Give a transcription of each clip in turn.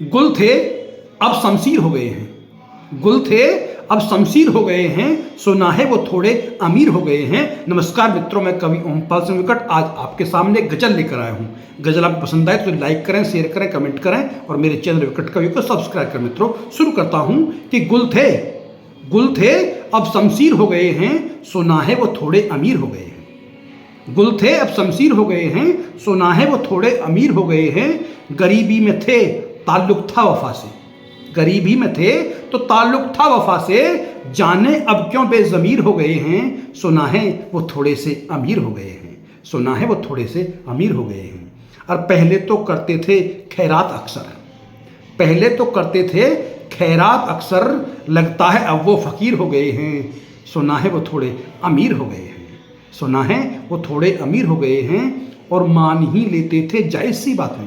गुल थे अब शमशीर हो गए हैं। गुल थे अब शमशीर हो गए हैं, सुना है वो थोड़े अमीर हो गए हैं। नमस्कार मित्रों, मैं कवि ओमपाल सिंह विकट आज आपके सामने गजल लेकर आया हूँ। गजल आपको पसंद आए तो लाइक करें, शेयर करें, कमेंट करें और मेरे चैनल विकट कवि को सब्सक्राइब करें। मित्रों, शुरू करता हूँ कि गुल थे अब शमशीर हो गए हैं, सुना है वो थोड़े अमीर हो गए हैं। गुल थे अब शमशीर हो गए हैं, सुना है वो थोड़े अमीर हो गए हैं। गरीबी में थे ताल्लुक था वफा से, गरीबी में थे तो ताल्लुक था वफा से। जाने अब क्यों बेज़मीर हो गए हैं, सुना है वो थोड़े से अमीर हो गए हैं। सुना है वो थोड़े से अमीर हो गए हैं। और पहले तो करते थे खैरात अक्सर, पहले तो करते थे खैरात अक्सर। लगता है अब वो फ़कीर हो गए हैं, सुना है वो थोड़े अमीर हो गए हैं। सुना है वो थोड़े अमीर हो गए हैं और मान ही लेते थे जायज़ सी बातें।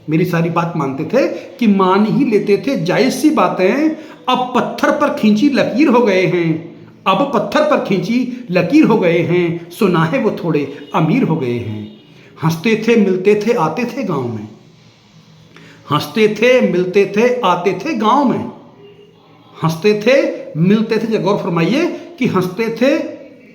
मेरी सारी बात मानते थे कि मान ही लेते थे जायज़ सी बातें। अब पत्थर पर खींची लकीर हो गए हैं, अब पत्थर पर खींची लकीर हो गए हैं। सुना है वो थोड़े अमीर हो गए हैं। हंसते थे मिलते थे आते थे गांव में, हंसते थे मिलते थे आते थे गांव में। हंसते थे मिलते थे, गौर फरमाइए कि हंसते थे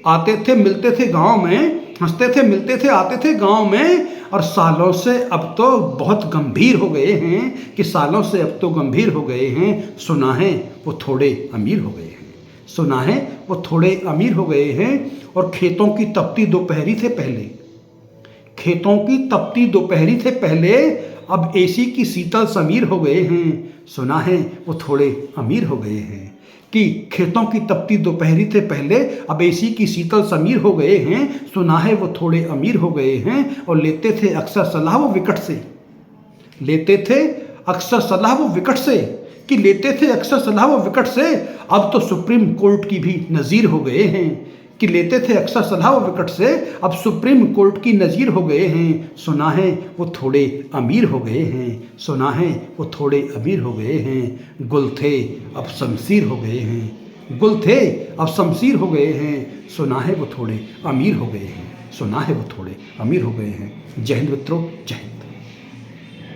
आते थे मिलते थे गांव में, हंसते थे मिलते थे आते थे गांव में। और सालों से अब तो बहुत गंभीर हो गए हैं, कि सालों से अब तो गंभीर हो गए हैं। सुना है वो थोड़े अमीर हो गए हैं, सुना है वो थोड़े अमीर हो गए हैं। और खेतों की तपती दोपहरी थे पहले, खेतों की तपती दोपहरी थे पहले। अब एसी की शीतल समीर हो गए हैं, सुना है वो थोड़े अमीर हो गए हैं। कि खेतों की तपती दोपहरी थे पहले, अब एसी की शीतल समीर हो गए हैं। सुना है वो थोड़े अमीर हो गए हैं। और लेते थे अक्सर सलाह वो विकट से, लेते थे अक्सर सलाह वो विकट से, कि लेते थे अक्सर सलाह वो विकट से। अब तो सुप्रीम कोर्ट की भी नज़ीर हो गए हैं, कि लेते थे अक्सर सलाह वो विकट से, अब सुप्रीम कोर्ट की नज़ीर हो गए हैं। सुना है वो थोड़े अमीर हो गए हैं, सुना है वो थोड़े अमीर हो गए हैं। गुल थे अब शमशीर हो गए हैं, गुल थे अब शमशीर हो गए हैं। सुना है वो थोड़े अमीर हो गए हैं, सुना है वो थोड़े अमीर हो गए हैं। जय हिंद मित्रों, जय हिंद।